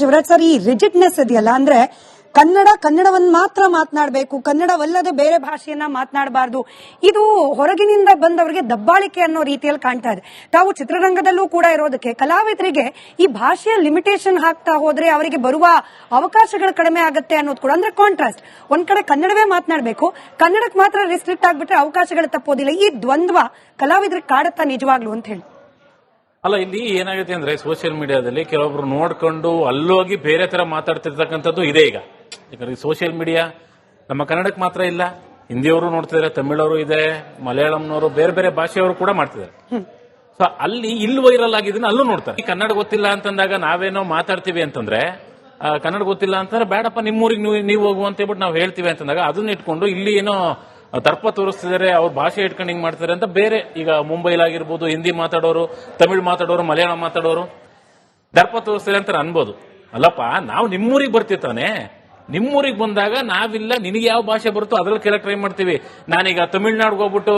Shivraj sir, ಈ ರಿಜಿಡ್ನೆಸ್ ಇದೆಯಲ್ಲ, ಅಂದ್ರೆ ಕನ್ನಡವನ್ನ ಮಾತ್ರ ಮಾತನಾಡಬೇಕು, ಕನ್ನಡವಲ್ಲದೆ ಬೇರೆ ಭಾಷೆಯನ್ನ ಮಾತನಾಡಬಾರ್ದು, ಇದು ಹೊರಗಿನಿಂದ ಬಂದವರಿಗೆ ದಬ್ಬಾಳಿಕೆ ಅನ್ನೋ ರೀತಿಯಲ್ಲಿ ಕಾಣ್ತಾ ಇದೆ. ತಾವು ಚಿತ್ರರಂಗದಲ್ಲೂ ಕೂಡ ಇರೋದಕ್ಕೆ ಕಲಾವಿದರಿಗೆ ಈ ಭಾಷೆಯ ಲಿಮಿಟೇಷನ್ ಹಾಕ್ತಾ ಹೋದ್ರೆ ಅವರಿಗೆ ಬರುವ ಅವಕಾಶಗಳು ಕಡಿಮೆ ಆಗುತ್ತೆ ಅನ್ನೋದು ಕೂಡ, ಅಂದ್ರೆ ಕಾಂಟ್ರಾಸ್ಟ್. ಒಂದ್ ಕಡೆ ಕನ್ನಡವೇ ಮಾತನಾಡಬೇಕು, ಕನ್ನಡಕ್ಕೆ ಮಾತ್ರ ರೆಸ್ಟ್ರಿಕ್ಟ್ ಆಗ್ಬಿಟ್ರೆ ಅವಕಾಶಗಳು ತಪ್ಪೋದಿಲ್ಲ. ಈ ದ್ವಂದ್ವ ಕಲಾವಿದರಿಗೆ ಕಾಡುತ್ತಾ ನಿಜವಾಗ್ಲು ಅಂತ ಹೇಳಿ? ಅಲ್ಲ, ಇಲ್ಲಿ ಏನಾಗುತ್ತೆ ಅಂದ್ರೆ ಸೋಷಿಯಲ್ ಮೀಡಿಯಾದಲ್ಲಿ ಕೆಲವೊಬ್ರು ನೋಡ್ಕೊಂಡು ಅಲ್ಲೋಗಿ ಬೇರೆ ತರ ಮಾತಾಡ್ತಿರ್ತಕ್ಕಂಥದ್ದು ಇದೆ. ಈಗ ಸೋಷಿಯಲ್ ಮೀಡಿಯಾ ನಮ್ಮ ಕನ್ನಡಕ್ಕೆ ಮಾತ್ರ ಇಲ್ಲ, ಹಿಂದಿಯವರು ನೋಡ್ತಿದ್ದಾರೆ, ತಮಿಳವರು ಇದೆ, ಮಲಯಾಳಂನವರು, ಬೇರೆ ಬೇರೆ ಭಾಷೆಯವರು ಕೂಡ ಮಾಡ್ತಿದ್ದಾರೆ. ಸೊ ಅಲ್ಲಿ ಇಲ್ಲಿ ವೈರಲ್ ಆಗಿದ್ದನ್ನ ಅಲ್ಲೂ ನೋಡ್ತಾರೆ. ಕನ್ನಡ ಗೊತ್ತಿಲ್ಲ ಅಂತಂದಾಗ ನಾವೇನೋ ಮಾತಾಡ್ತೀವಿ ಅಂತಂದ್ರೆ, ಕನ್ನಡ ಗೊತ್ತಿಲ್ಲ ಅಂತಂದ್ರೆ ಬೇಡಪ್ಪ ನಿಮ್ಮೂರಿಗೆ ನೀವು ಹೋಗು ಅಂತ ಹೇಳ್ಬಿಟ್ಟು ನಾವು ಹೇಳ್ತೀವಿ ಅಂತಂದಾಗ ಅದನ್ನ ಇಟ್ಕೊಂಡು ಇಲ್ಲಿ ಏನೋ ದರ್ಪ ತೋರಿಸ್ತಿದ್ದಾರೆ, ಅವ್ರ ಭಾಷೆ ಇಟ್ಕೊಂಡು ಹಿಂಗ್ ಮಾಡ್ತಾರೆ ಅಂತ ಬೇರೆ. ಈಗ ಮುಂಬೈಲಾಗಿರ್ಬೋದು ಹಿಂದಿ ಮಾತಾಡೋರು, ತಮಿಳ್ ಮಾತಾಡೋರು, ಮಲಯಾಳಂ ಮಾತಾಡೋರು ದರ್ಪ ತೋರಿಸ್ತಾರೆ ಅಂತ ಅನ್ಬೋದು. ಅಲ್ಲಪ್ಪ, ನಾವು ನಿಮ್ಮೂರಿಗೆ ಬರ್ತೀವಿ ತಾನೆ, ನಿಮ್ಮೂರಿಗೆ ಬಂದಾಗ ನಾವಿಲ್ಲ, ನಿನಗೆ ಯಾವ ಭಾಷೆ ಬರುತ್ತೋ ಅದ್ರಲ್ಲಿ ಕೇಳಕ್ ಟ್ರೈ ಮಾಡ್ತೀವಿ. ನಾನೀಗ ತಮಿಳ್ನಾಡಿಗೆ ಹೋಗ್ಬಿಟ್ಟು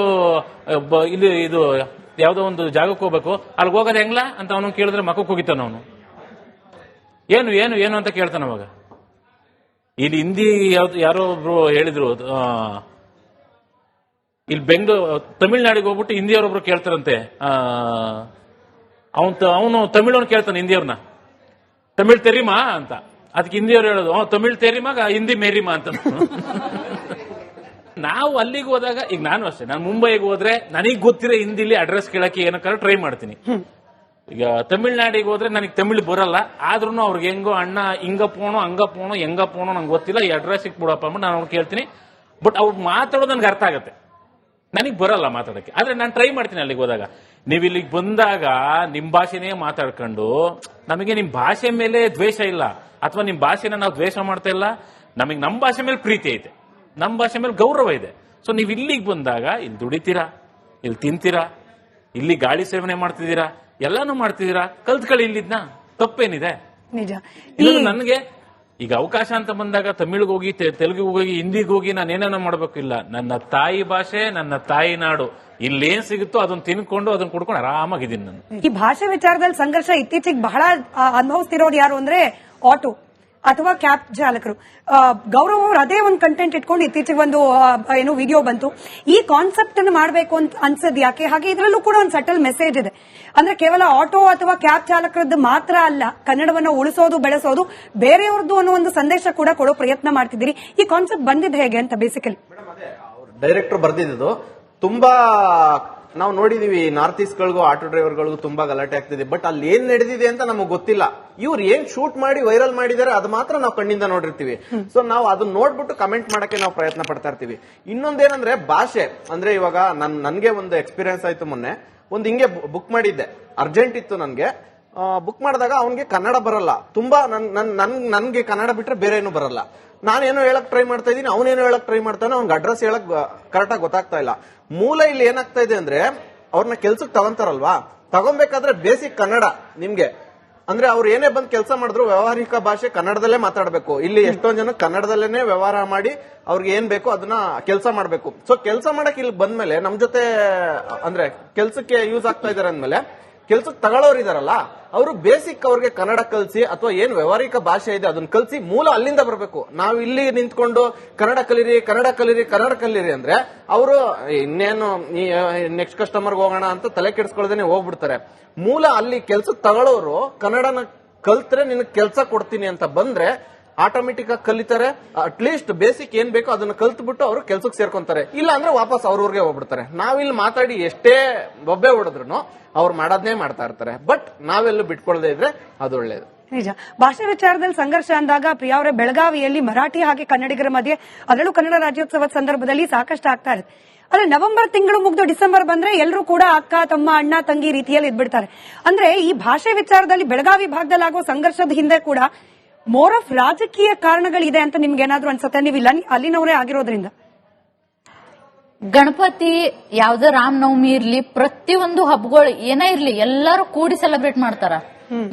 ಇಲ್ಲಿ ಇದು ಯಾವ್ದೋ ಒಂದು ಜಾಗಕ್ಕೆ ಹೋಗ್ಬೇಕು, ಅಲ್ಲಿಗೆ ಹೋಗೋದು ಹೆಂಗ್ಲಾ ಅಂತ ಅವನು ಕೇಳಿದ್ರೆ ಮಕ್ಕಕ್ಕೆ ಹೋಗಿತಾನ ಅವನು. ಏನು ಏನು ಏನು ಅಂತ ಕೇಳ್ತಾನ ಅವಾಗ. ಇಲ್ಲಿ ಹಿಂದಿ ಯಾರೋ ಒಬ್ರು ಹೇಳಿದ್ರು, ಇಲ್ಲಿ ತಮಿಳ್ನಾಡಿಗೆ ಹೋಗ್ಬಿಟ್ಟು ಹಿಂದಿಯವರೊಬ್ರು ಕೇಳ್ತಾರಂತೆ, ಅವನು ತಮಿಳವ್ನು ಕೇಳ್ತಾನೆ ಹಿಂದಿಯವ್ರನ್ನ, ತಮಿಳ್ ತೆರಿಮಾ ಅಂತ. ಅದಕ್ಕೆ ಹಿಂದಿಯವ್ರು ಹೇಳೋದು, ತಮಿಳ್ ತೆರಿಮಾ ಹಿಂದಿ ಮೇರಿಮಾ ಅಂತ. ನಾವು ಅಲ್ಲಿಗೆ ಹೋದಾಗ, ಈಗ ನಾನು ಅಷ್ಟೇ, ನಾನು ಮುಂಬೈಗೆ ಹೋದ್ರೆ ನನಗೆ ಗೊತ್ತಿರೋ ಹಿಂದಿಲಿ ಅಡ್ರೆಸ್ ಕೇಳಕ್ಕೆ ಏನಕ್ಕಾರ ಟ್ರೈ ಮಾಡ್ತೀನಿ. ಈಗ ತಮಿಳ್ನಾಡಿಗೆ ಹೋದ್ರೆ ನನಗೆ ತಮಿಳ್ ಬರಲ್ಲ, ಆದ್ರೂ ಅವ್ರಿಗೆ ಹೆಂಗೋ ಅಣ್ಣ ಹಿಂಗ ಪೋಣೋ ಹಂಗ ಪೋಣೋ ಹೆಂಗ ಪೋಣೋ ನಂಗೆ ಗೊತ್ತಿಲ್ಲ, ಈ ಅಡ್ರೆಸ್ ಸಿಕ್ಬಿಡಪ್ಪ ಅಂದ್ಬಿಟ್ಟು ನಾನು ಅವ್ರು ಕೇಳ್ತೀನಿ. ಬಟ್ ಅವ್ರು ಮಾತಾಡೋದು ನನ್ಗೆ ಅರ್ಥ ಆಗುತ್ತೆ, ನನಗೆ ಬರಲ್ಲ ಮಾತಾಡಕ್ಕೆ. ಆದ್ರೆ ನಾನು ಟ್ರೈ ಮಾಡ್ತೀನಿ ಅಲ್ಲಿಗೆ ಹೋದಾಗ. ನೀವು ಇಲ್ಲಿಗೆ ಬಂದಾಗ ನಿಮ್ ಭಾಷೆನೇ ಮಾತಾಡ್ಕೊಂಡು, ನಮಗೆ ನಿಮ್ ಭಾಷೆ ಮೇಲೆ ದ್ವೇಷ ಇಲ್ಲ, ಅಥವಾ ನಿಮ್ ಭಾಷೆನ ನಾವು ದ್ವೇಷ ಮಾಡ್ತಾ ಇಲ್ಲ, ನಮಗೆ ನಮ್ಮ ಭಾಷೆ ಮೇಲೆ ಪ್ರೀತಿ ಐತೆ, ನಮ್ಮ ಭಾಷೆ ಮೇಲೆ ಗೌರವ ಇದೆ. ಸೊ ನೀವು ಇಲ್ಲಿಗೆ ಬಂದಾಗ ಇಲ್ಲಿ ದುಡಿತೀರಾ, ಇಲ್ಲಿ ತಿಂತೀರಾ, ಇಲ್ಲಿ ಗಾಳಿ ಸೇವನೆ ಮಾಡ್ತಿದ್ದೀರಾ, ಎಲ್ಲಾನು ಮಾಡ್ತಿದ್ದೀರಾ, ಕಲ್ತ್ಕೊಳ್ಳಿ ಇಲ್ಲಿದ್ನ, ತಪ್ಪೇನಿದೆ? ನಿಜ. ನನಗೆ ಈಗ ಅವಕಾಶ ಅಂತ ಬಂದಾಗ ತಮಿಳಿಗೆ ಹೋಗಿ, ತೆಲುಗಿಗೆ ಹೋಗಿ, ಹಿಂದಿಗೆ ಹೋಗಿ ನಾನು ಏನೇನೋ ಮಾಡ್ಬೇಕಿಲ್ಲ. ನನ್ನ ತಾಯಿ ಭಾಷೆ, ನನ್ನ ತಾಯಿ ನಾಡು, ಇಲ್ಲೇನ್ ಸಿಗುತ್ತೋ ಅದನ್ನ ತಿನ್ಕೊಂಡು ಅದನ್ನ ಕುಡ್ಕೊಂಡು ಆರಾಮಾಗಿದ್ದೀನಿ ನಾನು. ಈ ಭಾಷೆ ವಿಚಾರದಲ್ಲಿ ಸಂಘರ್ಷ ಇತ್ತೀಚೆಗೆ ಬಹಳ ಅನುಭವಿಸ್ತಿರೋದು ಯಾರು ಅಂದ್ರೆ ಆಟೋ ಅಥವಾ ಕ್ಯಾಬ್ ಚಾಲಕರು. ಗೌರವ್ ಅವರು ಅದೇ ಒಂದು ಕಂಟೆಂಟ್ ಇಟ್ಕೊಂಡು ಇತ್ತೀಚೆಗೆ ಒಂದು ಏನು ವಿಡಿಯೋ ಬಂತು. ಈ ಕಾನ್ಸೆಪ್ಟ್ ಅನ್ನು ಮಾಡಬೇಕು ಅಂತ ಅನ್ಸದ್ ಯಾಕೆ? ಹಾಗೆ ಇದರಲ್ಲೂ ಕೂಡ ಒಂದು ಸಟಲ್ ಮೆಸೇಜ್ ಇದೆ. ಅಂದ್ರೆ ಕೇವಲ ಆಟೋ ಅಥವಾ ಕ್ಯಾಬ್ ಚಾಲಕರದ್ದು ಮಾತ್ರ ಅಲ್ಲ, ಕನ್ನಡವನ್ನು ಉಳಿಸೋದು ಬೆಳೆಸೋದು ಬೇರೆಯವ್ರದ್ದು ಅನ್ನೋ ಒಂದು ಸಂದೇಶ ಕೂಡ ಕೊಡೋ ಪ್ರಯತ್ನ ಮಾಡ್ತಿದ್ದೀರಿ. ಈ ಕಾನ್ಸೆಪ್ಟ್ ಬಂದಿದ್ದು ಹೇಗೆ ಅಂತ ಬೇಸಿಕಲಿ? ಡೈರೆಕ್ಟರ್ ಬರ್ದಿದ್ದು ತುಂಬಾ ನಾವು ನೋಡಿದೀವಿ, ನಾರ್ತ್ ಈಸ್ಟ್ ಗಳಿಗೂ ಆಟೋ ಡ್ರೈವರ್ಗಳಿಗೂ ತುಂಬಾ ಗಲಾಟೆ ಆಗ್ತಿದೆ. ಬಟ್ ಅಲ್ಲಿ ಏನ್ ನಡೆದಿದೆ ಅಂತ ನಮಗೆ ಗೊತ್ತಿಲ್ಲ. ಇವ್ರು ಏನ್ ಶೂಟ್ ಮಾಡಿ ವೈರಲ್ ಮಾಡಿದಾರೆ ಅದು ಮಾತ್ರ ನಾವು ಕಣ್ಣಿಂದ ನೋಡಿರ್ತೀವಿ. ಸೊ ನಾವು ಅದನ್ನ ನೋಡ್ಬಿಟ್ಟು ಕಮೆಂಟ್ ಮಾಡಕ್ಕೆ ನಾವು ಪ್ರಯತ್ನ ಪಡ್ತಾ ಇರ್ತೀವಿ. ಇನ್ನೊಂದೇನಂದ್ರೆ ಭಾಷೆ ಅಂದ್ರೆ, ಇವಾಗ ನನ್ಗೆ ಒಂದು ಎಕ್ಸ್ಪೀರಿಯನ್ಸ್ ಆಯ್ತು. ಮೊನ್ನೆ ಒಂದು ಹಿಂಗೆ ಬುಕ್ ಮಾಡಿದ್ದೆ, ಅರ್ಜೆಂಟ್ ಇತ್ತು ನನ್ಗೆ. ಬುಕ್ ಮಾಡಿದಾಗ ಅವನ್ಗೆ ಕನ್ನಡ ಬರಲ್ಲ, ತುಂಬಾ ನನ್ಗೆ ಕನ್ನಡ ಬಿಟ್ರೆ ಬೇರೆ ಏನು ಬರಲ್ಲ. ನಾನೇನೋ ಹೇಳಕ್ ಟ್ರೈ ಮಾಡ್ತಾ ಇದೀನಿ, ಅವನೇನೋ ಹೇಳಕ್ ಟ್ರೈ ಮಾಡ್ತಾನೆ, ಅವ್ನಿಗೆ ಅಡ್ರೆಸ್ ಹೇಳಕ್ ಕರೆಕ್ಟಾಗಿ ಗೊತ್ತಾಗ್ತಾ ಇಲ್ಲ. ಮೂಲ ಇಲ್ಲಿ ಏನಾಗ್ತಾ ಇದೆ ಅಂದ್ರೆ, ಅವ್ರನ್ನ ಕೆಲ್ಸಕ್ಕೆ ತಗೊಂತಾರಲ್ವಾ, ತಗೊಂಬೇಕಾದ್ರೆ ಬೇಸಿಕ್ ಕನ್ನಡ ನಿಮ್ಗೆ ಅಂದ್ರೆ, ಅವ್ರು ಏನೇ ಬಂದ್ ಕೆಲಸ ಮಾಡಿದ್ರು ವ್ಯವಹಾರಿಕ ಭಾಷೆ ಕನ್ನಡದಲ್ಲೇ ಮಾತಾಡ್ಬೇಕು. ಇಲ್ಲಿ ಎಷ್ಟೊಂದ್ ಜನ ಕನ್ನಡದಲ್ಲೇನೆ ವ್ಯವಹಾರ ಮಾಡಿ ಅವ್ರಿಗೆ ಏನ್ ಬೇಕು ಅದನ್ನ ಕೆಲಸ ಮಾಡ್ಬೇಕು. ಸೊ ಕೆಲಸ ಮಾಡಕ್ ಇಲ್ಲಿ ಬಂದ್ಮೇಲೆ ನಮ್ ಜೊತೆ ಅಂದ್ರೆ ಕೆಲ್ಸಕ್ಕೆ ಯೂಸ್ ಆಗ್ತಾ ಇದಾರೆ ಅಂದ್ಮೇಲೆ, ಕೆಲ್ಸಕ್ಕೆ ತಗೊಳ್ಳೋರು ಇದಾರಲ್ಲ ಅವರು ಬೇಸಿಕ್ ಅವ್ರಿಗೆ ಕನ್ನಡ ಕಲ್ಸಿ, ಅಥವಾ ಏನ್ ವ್ಯವಹಾರಿಕ ಭಾಷೆ ಇದೆ ಅದನ್ನ ಕಲ್ಸಿ, ಮೂಲ ಅಲ್ಲಿಂದ ಬರಬೇಕು. ನಾವು ಇಲ್ಲಿ ನಿಂತ್ಕೊಂಡು ಕನ್ನಡ ಕಲೀರಿ ಕನ್ನಡ ಕಲೀರಿ ಕನ್ನಡ ಕಲೀರಿ ಅಂದ್ರೆ ಅವರು ಇನ್ನೇನು ನೆಕ್ಸ್ಟ್ ಕಸ್ಟಮರ್ಗೆ ಹೋಗೋಣ ಅಂತ ತಲೆ ಕೆಡಿಸ್ಕೊಳ್ದೇನೆ ಹೋಗ್ಬಿಡ್ತಾರೆ. ಮೂಲ ಅಲ್ಲಿ ಕೆಲ್ಸಕ್ಕೆ ತಗೊಳ್ಳೋರು ಕನ್ನಡನ ಕಲ್ತ್ರೆ ನಿನಗೆ ಕೆಲಸ ಕೊಡ್ತೀನಿ ಅಂತ ಬಂದ್ರೆ ಆಟೋಮೆಟಿಕ್ ಆಗಿ ಕಲಿತಾರೆ. ಅಟ್ಲೀಸ್ಟ್ ಬೇಸಿಕ್ ಏನ್ ಬೇಕೋ ಅದನ್ನ ಕಲ್ತ್ಬಿಟ್ಟು ಅವರು ಕೆಲ್ಸಕ್ಕೆ ಸೇರ್ಕೊಂತಾರೆ. ಇಲ್ಲ ಅಂದ್ರೆ ವಾಪಸ್ ಅವ್ರವ್ರಿಗೆ ಹೋಗ್ಬಿಡ್ತಾರೆ. ನಾವಿಲ್ಲಿ ಮಾತಾಡಿ ಎಷ್ಟೇ ಬೊಬ್ಬೆ ಹೊಡೆದ್ರು ಅವ್ರು ಮಾಡೋದನ್ನೇ ಮಾಡ್ತಾ ಇರ್ತಾರೆ. ಬಟ್ ನಾವೆಲ್ಲೂ ಬಿಟ್ಕೊಳ್ದೇ ಇದ್ರೆ ಅದು ಒಳ್ಳೇದು. ನಿಜ. ಭಾಷೆ ವಿಚಾರದಲ್ಲಿ ಸಂಘರ್ಷ ಅಂದಾಗ ಪ್ರಿಯಾ ಅವರೇ, ಬೆಳಗಾವಿಯಲ್ಲಿ ಮರಾಠಿ ಹಾಗೆ ಕನ್ನಡಿಗರ ಮಧ್ಯೆ, ಅದರಲ್ಲೂ ಕನ್ನಡ ರಾಜ್ಯೋತ್ಸವದ ಸಂದರ್ಭದಲ್ಲಿ ಸಾಕಷ್ಟು ಆಗ್ತಾ ಇದೆ. ಆದ್ರೆ ನವೆಂಬರ್ ತಿಂಗಳು ಮುಗಿದು ಡಿಸೆಂಬರ್ ಬಂದ್ರೆ ಎಲ್ಲರೂ ಕೂಡ ಅಕ್ಕ ತಮ್ಮ ಅಣ್ಣ ತಂಗಿ ರೀತಿಯಲ್ಲಿ ಇದ್ಬಿಡ್ತಾರೆ. ಅಂದ್ರೆ ಈ ಭಾಷೆ ವಿಚಾರದಲ್ಲಿ ಬೆಳಗಾವಿ ಭಾಗದಲ್ಲಿ ಆಗೋ ಸಂಘರ್ಷದ ಹಿಂದೆ ಕೂಡ ಮೋರ್ ಆಫ್ ರಾಜಕೀಯ ಕಾರಣಗಳಿದೆ ಅಂತ ನಿಮ್ಗೆ ಏನಾದ್ರು ಅನ್ಸುತ್ತೆ? ನೀವು ಇಲ್ಲ ಅಲ್ಲಿನವರೇ ಆಗಿರೋದ್ರಿಂದ. ಗಣಪತಿ, ಯಾವ್ದು ರಾಮನವಮಿ ಇರ್ಲಿ, ಪ್ರತಿಯೊಂದು ಹಬ್ಬಗಳು ಏನೇ ಇರ್ಲಿ ಎಲ್ಲಾರು ಕೂಡಿ ಸೆಲೆಬ್ರೇಟ್ ಮಾಡ್ತಾರ.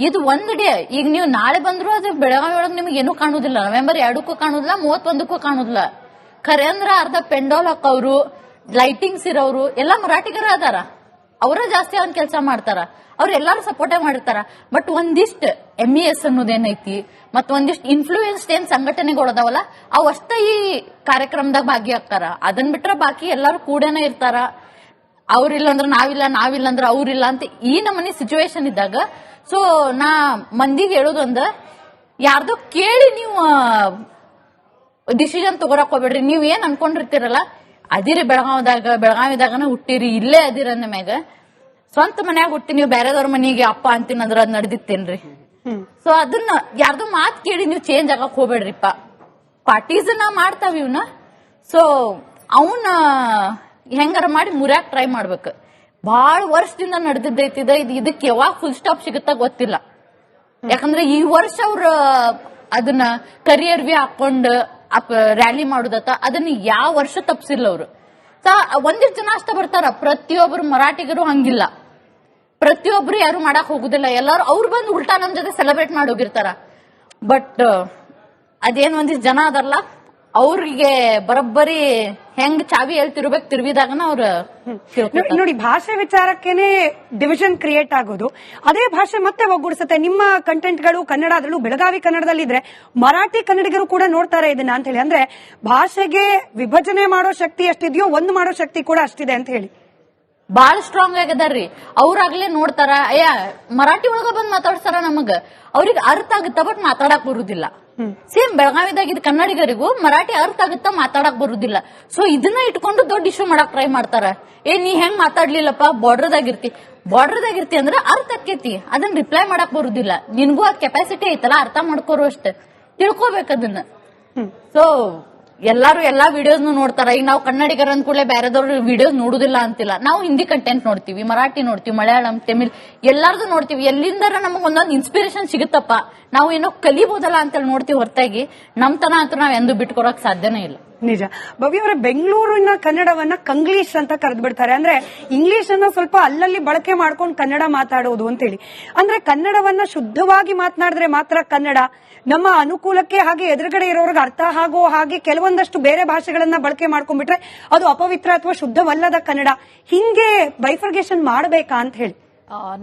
ಇದು ಒಂದ್ ಡೇ. ಈಗ ನೀವು ನಾಳೆ ಬಂದ್ರು ಅದು ಬೆಳಗಾವಿ ಒಳಗೆ ನಿಮ್ಗೆ ಏನೂ ಕಾಣುದಿಲ್ಲ. ನವೆಂಬರ್ 2ಕ್ಕೂ ಕಾಣುದಿಲ್ಲ, 31ಕ್ಕೂ ಕಾಣುದಿಲ್ಲ. ಖರೆ ಅಂದ್ರ ಅರ್ಧ ಪೆಂಡಾಲ್ ಹಾಕವ್ರು, ಲೈಟಿಂಗ್ಸ್ ಇರೋರು ಎಲ್ಲ ಮರಾಠಿಗರ ಅದಾರ. ಅವರ ಜಾಸ್ತಿ ಅವ್ನ ಕೆಲಸ ಮಾಡ್ತಾರ, ಅವ್ರ ಎಲ್ಲಾರು ಸಪೋರ್ಟೇ ಮಾಡಿರ್ತಾರ. ಬಟ್ ಒಂದಿಷ್ಟು MES ಅನ್ನೋದೇನೈತಿ ಮತ್ ಒಂದಿಷ್ಟು ಇನ್ಫ್ಲೂಯೆನ್ಸ್ಡ್ ಏನ್ ಸಂಘಟನೆಗಳದಾವಲ್ಲ ಅವಷ್ಟ ಈ ಕಾರ್ಯಕ್ರಮದಾಗ ಭಾಗಿಯಾಗ್ತಾರ. ಅದನ್ ಬಿಟ್ರ ಬಾಕಿ ಎಲ್ಲಾರು ಕೂಡೇನೆ ಇರ್ತಾರ. ಅವ್ರಿಲ್ಲ ಅಂದ್ರ ನಾವಿಲ್ಲ ಅಂದ್ರ ಅವ್ರಿಲ್ಲ ಅಂತ ಈ ನಮನಿ ಸಿಚುವೇಶನ್ ಇದ್ದಾಗ ಸೊ ನಾ ಮಂದಿಗೆ ಹೇಳೋದೊಂದ, ಯಾರ್ದೋ ಕೇಳಿ ನೀವು ಡಿಸಿಷನ್ ತಗೋರಕ್ ಹೋಗ್ಬೇಡ್ರಿ. ನೀವ್ ಏನ್ ಅನ್ಕೊಂಡಿರ್ತೀರಲ್ಲ, ಅದಿರಿ ಬೆಳಗಾವಿದಾಗನ ಹುಟ್ಟಿರಿ, ಇಲ್ಲೇ ಅದಿರ ಮ್ಯಾಗ ಸ್ವಂತ ಮನ್ಯಾಗ ಹುಟ್ಟಿ ನೀವು ಬೇರೆದವ್ರ ಮನೆಗೆ ಅಪ್ಪ ಅಂತೀನಂದ್ರ ಅದ್ ನಡೆದಿತ್ತೇನ್ರಿ? ಸೊ ಅದನ್ನ ಯಾರ್ದು ಮಾತ್ ಕೇಳಿ ನೀವು ಚೇಂಜ್ ಆಗಕ್ ಹೋಗ್ಬೇಡ್ರಿಪ್ಪ. ಪಾರ್ಟೀಸ್ ನಾ ಮಾಡ್ತಾವ ಇವ್ನ, ಸೊ ಅವನ ಹೆಂಗಾರ ಮಾಡಿ ಮುರ್ಯಾಕ್ ಟ್ರೈ ಮಾಡ್ಬೇಕು. ಬಹಳ ವರ್ಷದಿಂದ ನಡೆದಿದ್ದೈತಿ ಇದಕ್ಕೆ ಯಾವಾಗ ಫುಲ್ ಸ್ಟಾಪ್ ಸಿಗುತ್ತಾ ಗೊತ್ತಿಲ್ಲ. ಯಾಕಂದ್ರೆ ಈ ವರ್ಷ ಅವ್ರ ಅದನ್ನ ಕರಿಯರ್ ವಿ ಹಾಕೊಂಡ್ ರ್ಯಾಲಿ ಮಾಡುದತ್ತ ಅದನ್ನ ಯಾವ ವರ್ಷ ತಪ್ಸಿಲ್ಲ ಅವ್ರು. ಒಂದಿಷ್ಟು ಜನ ಅಷ್ಟ ಬರ್ತಾರ, ಪ್ರತಿಯೊಬ್ರು ಮರಾಠಿಗರು ಹಂಗಿಲ್ಲ, ಪ್ರತಿಯೊಬ್ರು ಯಾರು ಮಾಡಕ್ ಹೋಗುದಿಲ್ಲ. ಎಲ್ಲಾರು ಅವ್ರು ಬಂದು ಉಲ್ಟಾ ನಮ್ ಜೊತೆ ಸೆಲೆಬ್ರೇಟ್ ಮಾಡಿ ಹೋಗಿರ್ತಾರ. ಬಟ್ ಅದೇನ್ ಒಂದಿಷ್ಟು ಜನ ಅದಲ್ಲ, ಅವ್ರಿಗೆ ಬರೋಬ್ಬರಿ ಹೆಂಗ್ ಚಾವಿ ಹೇಳ್ತಿರ್ಬೇಕು ತಿರುವಿದಾಗನ ಅವ್ರ ನೋಡಿ, ಭಾಷೆ ವಿಚಾರಕ್ಕೇನೆ ಡಿವಿಷನ್ ಕ್ರಿಯೇಟ್ ಆಗೋದು. ಅದೇ ಭಾಷೆ ಮತ್ತೆ ಒಗ್ಗೂಡಿಸುತ್ತೆ. ನಿಮ್ಮ ಕಂಟೆಂಟ್ಗಳು ಕನ್ನಡ, ಅದರಲ್ಲೂ ಬೆಳಗಾವಿ ಕನ್ನಡದಲ್ಲಿ ಇದ್ರೆ ಮರಾಠಿ ಕನ್ನಡಿಗರು ಕೂಡ ನೋಡ್ತಾರೆ ಇದನ್ನ ಅಂತ ಹೇಳಿ. ಅಂದ್ರೆ ಭಾಷೆಗೆ ವಿಭಜನೆ ಮಾಡೋ ಶಕ್ತಿ ಎಷ್ಟಿದೆಯೋ ಒಂದು ಮಾಡೋ ಶಕ್ತಿ ಕೂಡ ಅಷ್ಟಿದೆ ಅಂತ ಹೇಳಿ. ಬಾಳ ಸ್ಟ್ರಾಂಗ್ ಆಗದಾರ್ರಿ. ಅವ್ರಾಗ್ಲೇ ನೋಡ್ತಾರ, ಅಯ್ಯ ಮರಾಠಿ ಒಳಗ ಬಂದ್ ಮಾತಾಡ್ತಾರ, ನಮಗ ಅವ್ರಿಗೆ ಅರ್ಥ ಆಗುತ್ತ ಬಟ್ ಮಾತಾಡಕ್ ಬರುದಿಲ್ಲ. ಸೇಮ್ ಬೆಳಗಾವಿದಾಗ ಇದು ಕನ್ನಡಿಗರಿಗೂ ಮರಾಠಿ ಅರ್ಥ ಆಗುತ್ತಾ ಮಾತಾಡಕ್ ಬರುದಿಲ್ಲ. ಸೊ ಇದನ್ನ ಇಟ್ಕೊಂಡು ದೊಡ್ಡ ಇಶ್ಯೂ ಮಾಡಕ್ ಟ್ರೈ ಮಾಡ್ತಾರ. ನೀ ಹೆಂಗ್ ಮಾತಾಡ್ಲಿಲ್ಲಪ್ಪ, ಬಾರ್ಡರ್ದಾಗಿರ್ತಿ ಅಂದ್ರ ಅರ್ಥ ಆಕೇತಿ, ಅದನ್ನ ರಿಪ್ಲೈ ಮಾಡಕ್ ಬರುದಿಲ್ಲ. ನಿನ್ಗೂ ಅದ್ ಕೆಪಾಸಿಟಿ ಐತಲ್ಲ, ಅರ್ಥ ಮಾಡ್ಕೋರು ಅಷ್ಟೇ, ತಿಳ್ಕೊಬೇಕು ಅದನ್ನ. ಸೊ ಎಲ್ಲಾರು ಎಲ್ಲಾ ವಿಡಿಯೋಸ್ ನೋಡ್ತಾರ. ಈಗ ನಾವು ಕನ್ನಡಿಗರ ಅಂದ್ಕೂಡ್ಲೆ ಬೇರೆದವ್ರ ವಿಡಿಯೋಸ್ ನೋಡುದಿಲ್ಲ ಅಂತಿಲ್ಲ. ನಾವು ಹಿಂದಿ ಕಂಟೆಂಟ್ ನೋಡ್ತೀವಿ, ಮರಾಠಿ ನೋಡ್ತೀವಿ, ಮಲಯಾಳಂ, ತಮಿಳ್ ಎಲ್ಲಾರ್ದು ನೋಡ್ತೀವಿ. ಎಲ್ಲಿಂದಾರ ನಮಗ್ ಒಂದೊಂದು ಇನ್ಸ್ಪಿರೇಷನ್ ಸಿಗುತ್ತಪ್ಪ, ನಾವು ಏನೋ ಕಲಿಬಹುದಲ್ಲ ಅಂತೇಳಿ ನೋಡ್ತೀವಿ. ಹೊರತಾಗಿ ನಮ್ತನ ಅಂತೂ ನಾವ್ ಎಂದು ಬಿಟ್ಕೊಡಕ್ ಸಾಧ್ಯನೇ ಇಲ್ಲ. ನಿಜ. ಭವ್ಯ ಅವರ ಬೆಂಗಳೂರಿನ ಕನ್ನಡವನ್ನ ಕಂಗ್ಲೀಷ್ ಅಂತ ಕರೆದು ಬಿಡ್ತಾರೆ. ಅಂದ್ರೆ ಇಂಗ್ಲಿಷ್ ಅನ್ನ ಸ್ವಲ್ಪ ಅಲ್ಲಲ್ಲಿ ಬಳಕೆ ಮಾಡ್ಕೊಂಡು ಕನ್ನಡ ಮಾತಾಡೋದು ಅಂತೇಳಿ. ಅಂದ್ರೆ ಕನ್ನಡವನ್ನ ಶುದ್ಧವಾಗಿ ಮಾತನಾಡಿದ್ರೆ ಮಾತ್ರ ಕನ್ನಡ ನಮ್ಮ ಅನುಕೂಲಕ್ಕೆ, ಹಾಗೆ ಎದುರುಗಡೆ ಇರೋರ್ಗೆ ಅರ್ಥ ಆಗೋ ಹಾಗೆ ಕೆಲವೊಂದಷ್ಟು ಬೇರೆ ಭಾಷೆಗಳನ್ನ ಬಳಕೆ ಮಾಡ್ಕೊಂಡ್ಬಿಟ್ರೆ ಅದು ಅಪವಿತ್ರ ಅಥವಾ ಶುದ್ಧವಲ್ಲದ ಕನ್ನಡ. ಹಿಂಗೆ ಬೈಫರ್ಗೇಷನ್ ಮಾಡಬೇಕಾ ಅಂತ ಹೇಳಿ.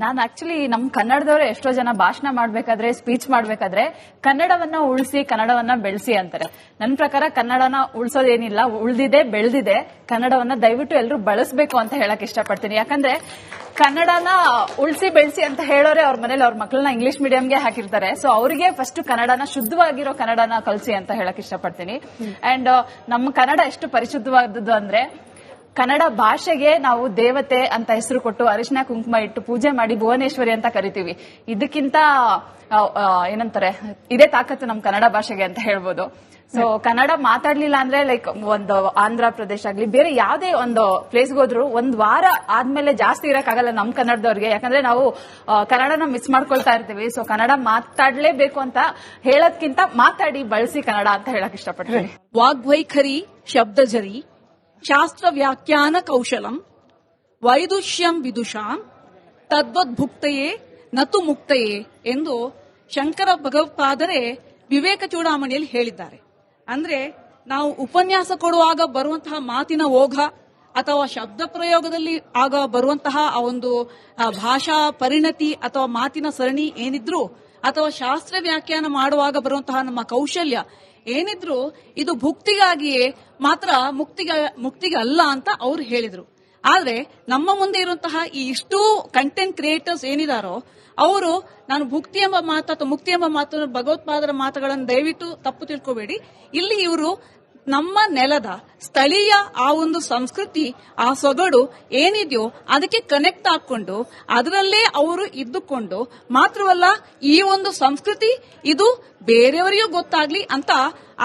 ನಾನು ಆಕ್ಚುಲಿ ನಮ್ ಕನ್ನಡದವ್ರು ಎಷ್ಟೋ ಜನ ಭಾಷಣ ಮಾಡ್ಬೇಕಾದ್ರೆ, ಸ್ಪೀಚ್ ಮಾಡ್ಬೇಕಾದ್ರೆ ಕನ್ನಡವನ್ನ ಉಳಿಸಿ, ಕನ್ನಡವನ್ನ ಬೆಳೆಸಿ ಅಂತಾರೆ. ನನ್ನ ಪ್ರಕಾರ ಕನ್ನಡನ ಉಳಿಸೋದೇನಿಲ್ಲ, ಉಳಿದಿದೆ, ಬೆಳೆದಿದೆ. ಕನ್ನಡವನ್ನ ದಯವಿಟ್ಟು ಎಲ್ಲರೂ ಬಳಸಬೇಕು ಅಂತ ಹೇಳಕ್ ಇಷ್ಟಪಡ್ತೀನಿ. ಯಾಕಂದ್ರೆ ಕನ್ನಡನ ಉಳಿಸಿ ಬೆಳೆಸಿ ಅಂತ ಹೇಳೋರೆ ಅವ್ರ ಮನೇಲಿ ಅವ್ರ ಮಕ್ಕಳನ್ನ ಇಂಗ್ಲಿಷ್ ಮೀಡಿಯಂಗೆ ಹಾಕಿರ್ತಾರೆ. ಸೊ ಅವರಿಗೆ ಫಸ್ಟ್ ಕನ್ನಡನ, ಶುದ್ಧವಾಗಿರೋ ಕನ್ನಡನ ಕಲಿಸಿ ಅಂತ ಹೇಳಕ್ ಇಷ್ಟಪಡ್ತೀನಿ. ಅಂಡ್ ನಮ್ಮ ಕನ್ನಡ ಎಷ್ಟು ಪರಿಶುದ್ಧವಾದದ್ದು ಅಂದ್ರೆ, ಕನ್ನಡ ಭಾಷೆಗೆ ನಾವು ದೇವತೆ ಅಂತ ಹೆಸರು ಕೊಟ್ಟು ಅರಿಶಿನ ಕುಂಕುಮ ಇಟ್ಟು ಪೂಜೆ ಮಾಡಿ ಭುವನೇಶ್ವರಿ ಅಂತ ಕರಿತೀವಿ. ಇದಕ್ಕಿಂತ ಏನಂತಾರೆ, ಇದೇ ತಾಕತ್ತು ನಮ್ ಕನ್ನಡ ಭಾಷೆಗೆ ಅಂತ ಹೇಳ್ಬೋದು. ಸೊ ಕನ್ನಡ ಮಾತಾಡ್ಲಿಲ್ಲ ಅಂದ್ರೆ ಲೈಕ್ ಒಂದು ಆಂಧ್ರ ಪ್ರದೇಶ ಆಗ್ಲಿ, ಬೇರೆ ಯಾವ್ದೇ ಒಂದು ಪ್ಲೇಸ್ಗೆ ಹೋದ್ರು ಒಂದ್ ವಾರ ಆದ್ಮೇಲೆ ಜಾಸ್ತಿ ಇರಕ್ಕಾಗಲ್ಲ ನಮ್ ಕನ್ನಡದವ್ರಿಗೆ. ಯಾಕಂದ್ರೆ ನಾವು ಕನ್ನಡನ ಮಿಸ್ ಮಾಡ್ಕೊಳ್ತಾ ಇರ್ತೀವಿ. ಸೊ ಕನ್ನಡ ಮಾತಾಡ್ಲೇಬೇಕು ಅಂತ ಹೇಳೋದ್ಕಿಂತ ಮಾತಾಡಿ ಬಳಸಿ ಕನ್ನಡ ಅಂತ ಹೇಳಕ್ ಇಷ್ಟಪಡ್ತೀನಿ. ವಾಗ್ವೈಖರಿ ಶಬ್ದಜರಿ ಶಾಸ್ತ್ರ ವ್ಯಾಖ್ಯಾನ ಕೌಶಲಂ ವೈದುಷ್ಯಂ ವಿದುಷಾಂ ತದ್ವದ್ಭುಕ್ತಯೇ ನತು ಮುಕ್ತಯೇ ಎಂದು ಶಂಕರ ಭಗವತ್ಪಾದರೆ ವಿವೇಕ ಚೂಡಾಮಣಿಯಲ್ಲಿ ಹೇಳಿದ್ದಾರೆ. ಅಂದ್ರೆ ನಾವು ಉಪನ್ಯಾಸ ಕೊಡುವಾಗ ಬರುವಂತಹ ಮಾತಿನ ಓಘ ಅಥವಾ ಶಬ್ದ ಪ್ರಯೋಗದಲ್ಲಿ ಆಗ ಬರುವಂತಹ ಆ ಒಂದು ಭಾಷಾ ಪರಿಣತಿ ಅಥವಾ ಮಾತಿನ ಸರಣಿ ಏನಿದ್ರು, ಅಥವಾ ಶಾಸ್ತ್ರ ವ್ಯಾಖ್ಯಾನ ಮಾಡುವಾಗ ಬರುವಂತಹ ನಮ್ಮ ಕೌಶಲ್ಯ ಏನಿದ್ರು, ಇದು ಭುಕ್ತಿಗಾಗಿಯೇ ಮಾತ್ರ, ಮುಕ್ತಿಗೆ ಅಲ್ಲ ಅಂತ ಅವ್ರು ಹೇಳಿದ್ರು. ಆದ್ರೆ ನಮ್ಮ ಮುಂದೆ ಇರುವಂತಹ ಈ ಇಷ್ಟೂ ಕಂಟೆಂಟ್ ಕ್ರಿಯೇಟರ್ಸ್ ಏನಿದಾರೋ ಅವರು, ನಾನು ಭುಕ್ತಿ ಎಂಬ ಮಾತು ಅಥವಾ ಮುಕ್ತಿ ಎಂಬ ಮಾತು, ಭಗವತ್ಪಾದರ ಮಾತುಗಳನ್ನು ದಯವಿಟ್ಟು ತಪ್ಪು ತಿಳ್ಕೋಬೇಡಿ. ಇಲ್ಲಿ ಇವರು ನಮ್ಮ ನೆಲದ ಸ್ಥಳೀಯ ಆ ಒಂದು ಸಂಸ್ಕೃತಿ, ಆ ಸೊಗಡು ಏನಿದೆಯೋ ಅದಕ್ಕೆ ಕನೆಕ್ಟ್ ಹಾಕೊಂಡು ಅದರಲ್ಲೇ ಅವರು ಇದ್ದುಕೊಂಡು, ಮಾತ್ರವಲ್ಲ ಈ ಒಂದು ಸಂಸ್ಕೃತಿ ಇದು ಬೇರೆಯವರಿಗೂ ಗೊತ್ತಾಗ್ಲಿ ಅಂತ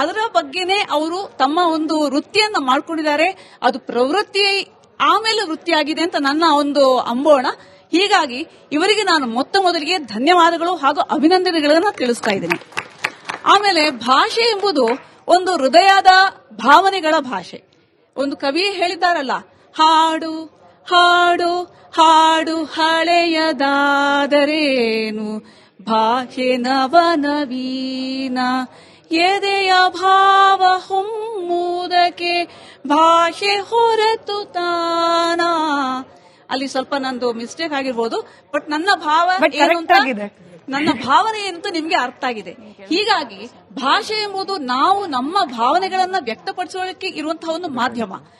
ಅದರ ಬಗ್ಗೆನೇ ಅವರು ತಮ್ಮ ಒಂದು ವೃತ್ತಿಯನ್ನ ಮಾಡ್ಕೊಂಡಿದ್ದಾರೆ. ಅದು ಪ್ರವೃತ್ತಿ ಆಮೇಲೆ ವೃತ್ತಿಯಾಗಿದೆ ಅಂತ ನನ್ನ ಒಂದು ಅಂಬೋಣ. ಹೀಗಾಗಿ ಇವರಿಗೆ ನಾನು ಮೊದಲಿಗೆ ಧನ್ಯವಾದಗಳು ಹಾಗೂ ಅಭಿನಂದನೆಗಳನ್ನ ತಿಳಿಸ್ತಾ ಇದ್ದೀನಿ. ಆಮೇಲೆ ಭಾಷೆ ಎಂಬುದು ಒಂದು ಹೃದಯದ ಭಾವನೆಗಳ ಭಾಷೆ. ಒಂದು ಕವಿ ಹೇಳಿದ್ದಾರಲ್ಲ, ಹಾಡು ಹಾಡು ಹಾಡು ಹಳೆಯದಾದರೇನು ಭಾಷೆ ನವನವೀನ, ಎದೆಯ ಭಾವ ಹೊಮ್ಮುವುದಕ್ಕೆ ಭಾಷೆ ಹೊರತು ತಾನ. ಅಲ್ಲಿ ಸ್ವಲ್ಪ ನಂದು ಮಿಸ್ಟೇಕ್ ಆಗಿರ್ಬೋದು, ಬಟ್ ನನ್ನ ಭಾವ But ಏನು correct ಅಂತ ಆಗಿದೆ. ನನ್ನ ಭಾವನೆ ಏನಂತ ನಿಮ್ಗೆ ಅರ್ಥ ಆಗಿದೆ. ಹೀಗಾಗಿ ಭಾಷೆ ಎಂಬುದು ನಾವು ನಮ್ಮ ಭಾವನೆಗಳನ್ನ ವ್ಯಕ್ತಪಡಿಸೋದಕ್ಕೆ ಇರುವಂತಹ ಒಂದು ಮಾಧ್ಯಮ.